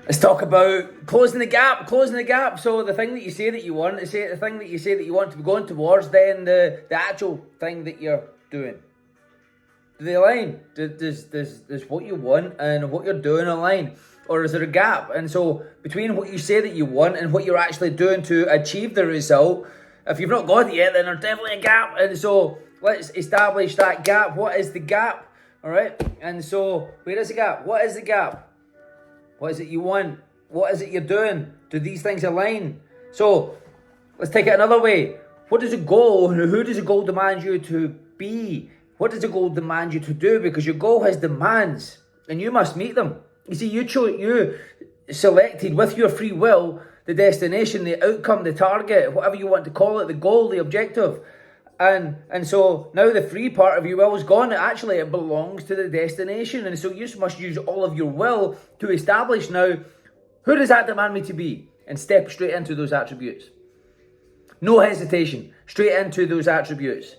Let's talk about closing the gap. Closing the gap. So the thing that you say that you want, the thing that you say that you want to be going towards, then the actual thing that you're doing. Do they align? Does what you want and what you're doing align? Or is there a gap? And so between what you say that you want and what you're actually doing to achieve the result, if you've not got it yet, then there's definitely a gap. And so let's establish that gap. What is the gap? All right. And so where is the gap? What is the gap? What is it you want? What is it you're doing? Do these things align? So let's take it another way. What does a goal, who does a goal demand you to be? What does a goal demand you to do? Because your goal has demands and you must meet them. You see, you selected with your free will the destination, the outcome, the target, whatever you want to call it, the goal, the objective. And so now the free part of your will is gone. Actually, it belongs to the destination. And so you must use all of your will to establish now, who does that demand me to be? And step straight into those attributes. No hesitation, straight into those attributes.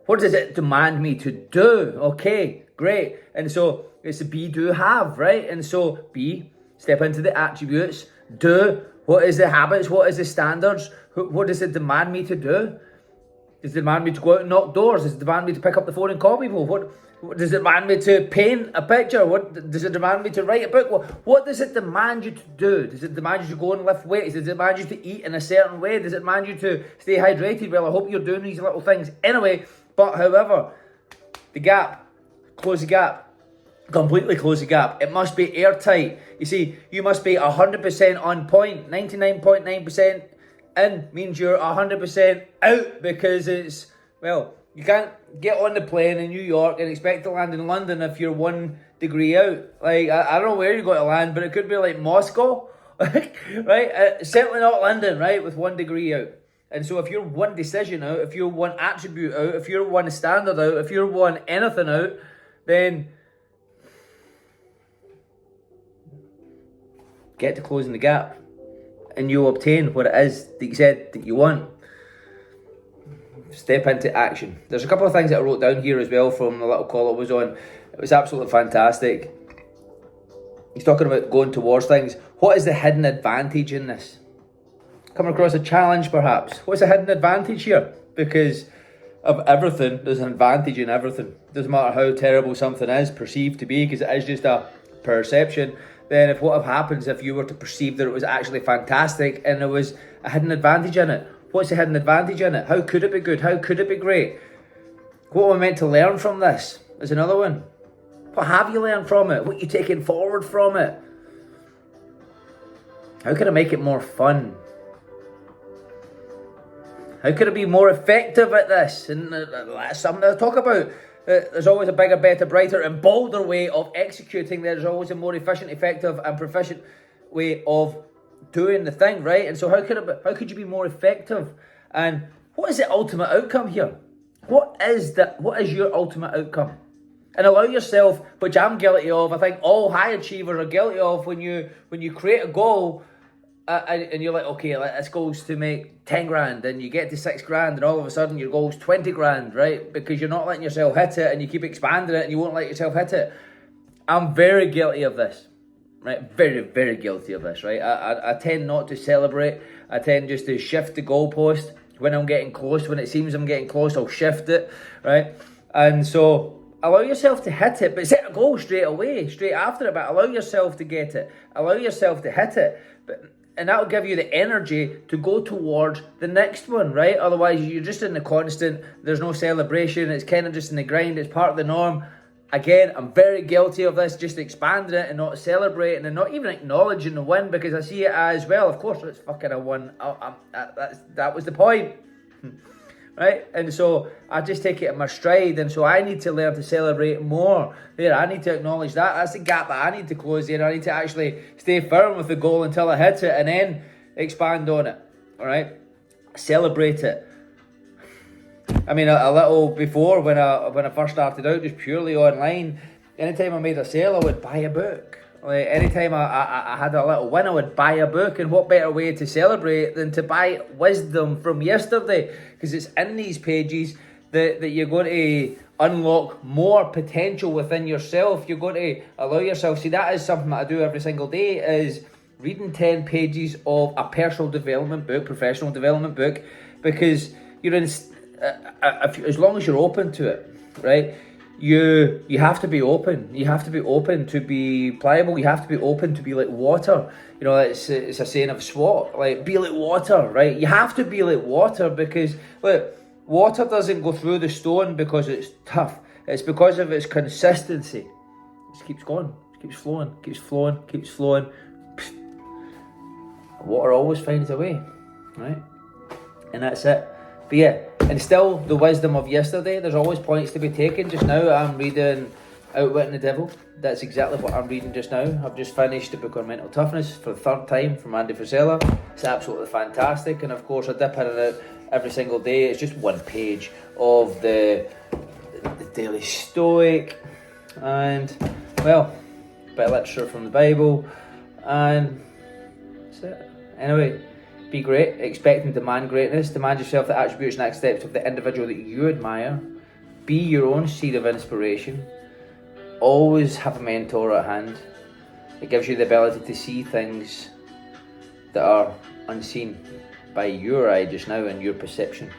What does it demand me to do? Okay, great. And so it's a be, do, have, right? And so be, step into the attributes. Do, what is the habits? What is the standards? What does it demand me to do? Does it demand me to go out and knock doors? Does it demand me to pick up the phone and call people? What does it demand me to paint a picture? What does it demand me to write a book? What does it demand you to do? Does it demand you to go and lift weights? Does it demand you to eat in a certain way? Does it demand you to stay hydrated? Well, I hope you're doing these little things anyway. But however, the gap, close the gap, completely close the gap. It must be airtight. You see, you must be 100% on point. 99.9% in means you're 100% out, because it's, well, you can't get on the plane in New York and expect to land in London if you're 1 degree out. Like, I don't know where you're going to land, but it could be like Moscow, right? Certainly not London, right, with 1 degree out. And so if you're one decision out, if you're one attribute out, if you're one standard out, if you're one anything out, then get to closing the gap and you'll obtain what it is that you said that you want. Step into action. There's a couple of things that I wrote down here as well from the little call I was on. It was absolutely fantastic. He's talking about going towards things. What is the hidden advantage in this? Coming across a challenge perhaps. What's the hidden advantage here? Because of everything, there's an advantage in everything. Doesn't matter how terrible something is perceived to be, because it is just a perception. Then if what happens if you were to perceive that it was actually fantastic and there was a hidden advantage in it? What's the hidden advantage in it? How could it be good? How could it be great? What am I meant to learn from this? Is another one. What have you learned from it? What are you taking forward from it? How can I make it more fun? How could I be more effective at this? And that's something to talk about. There's always a bigger, better, brighter and bolder way of executing. There's always a more efficient, effective and proficient way of doing the thing, right? And so how could you be more effective? And what is the ultimate outcome here? What is your ultimate outcome? And allow yourself, which I'm guilty of, I think all high achievers are guilty of, when you create a goal, and you're like, okay, this goal's to make 10 grand, and you get to 6 grand, and all of a sudden your goal's 20 grand, right? Because you're not letting yourself hit it, and you keep expanding it, and you won't let yourself hit it. I'm very guilty of this, right? Very, very guilty of this, right? I tend not to celebrate. I tend just to shift the goalpost when I'm getting close. When it seems I'm getting close, I'll shift it, right? And so allow yourself to hit it, but set a goal straight away, straight after it, but allow yourself to get it. Allow yourself to hit it. And that'll give you the energy to go towards the next one, right? Otherwise, you're just in the constant, there's no celebration, it's kind of just in the grind, it's part of the norm. Again, I'm very guilty of this, just expanding it and not celebrating and not even acknowledging the win, because I see it as, well, of course, it's fucking a win. That was the point. Right? And so I just take it in my stride, and so I need to learn to celebrate more. I need to acknowledge that. That's the gap that I need to close there. I need to actually stay firm with the goal until I hit it, and then expand on it. All right? Celebrate it. I mean, a little before, when I first started out, just purely online, anytime I made a sale, I would buy a book. Like, anytime I had a little win, I would buy a book. And what better way to celebrate than to buy wisdom from yesterday? Because it's in these pages that you're going to unlock more potential within yourself. You're going to allow yourself, see, that is something that I do every single day, is reading 10 pages of a personal development book, professional development book, because you're in, as long as you're open to it, right? You have to be open. You have to be open to be pliable. You have to be open to be like water. You know, it's a saying of SWAT, like, be like water, right? You have to be like water, because, look, water doesn't go through the stone because it's tough. It's because of its consistency. It just keeps going, keeps flowing, keeps flowing, keeps flowing. Water always finds a way, right? And that's it. But yeah, and still the wisdom of yesterday, there's always points to be taken. Just now I'm reading Outwitting the Devil. That's exactly what I'm reading just now. I've just finished the book on mental toughness for the third time from Andy Frisella. It's absolutely fantastic, and of course I dip in and out every single day. It's just one page of the Daily Stoic, and, well, a bit of literature from the Bible, and that's it. Anyway, be great, expect and demand greatness. Demand yourself the attributes and next steps of the individual that you admire. Be your own seed of inspiration. Always have a mentor at hand. It gives you the ability to see things that are unseen by your eye just now and your perception.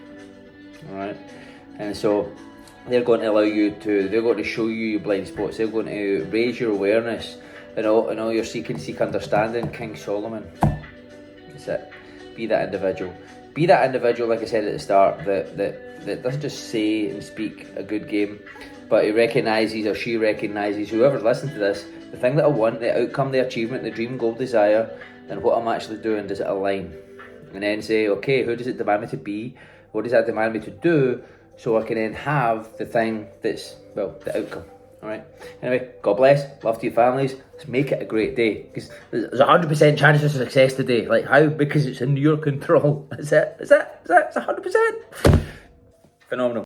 Alright? And so they're going to allow you to, they're going to show you your blind spots. They're going to raise your awareness and all your seek understanding. King Solomon. That's it. Be that individual. Be that individual, like I said at the start, that doesn't just say and speak a good game, but he recognises, or she recognises, whoever's listening to this, the thing that I want, the outcome, the achievement, the dream, goal, desire, and what I'm actually doing, does it align? And then say, okay, who does it demand me to be? What does that demand me to do? So I can then have the thing that's, well, the outcome. Alright, anyway, God bless, love to your families, let's make it a great day, because there's a 100% chance of success today. Like, how? Because it's in your control. That's it, it's 100%. Phenomenal.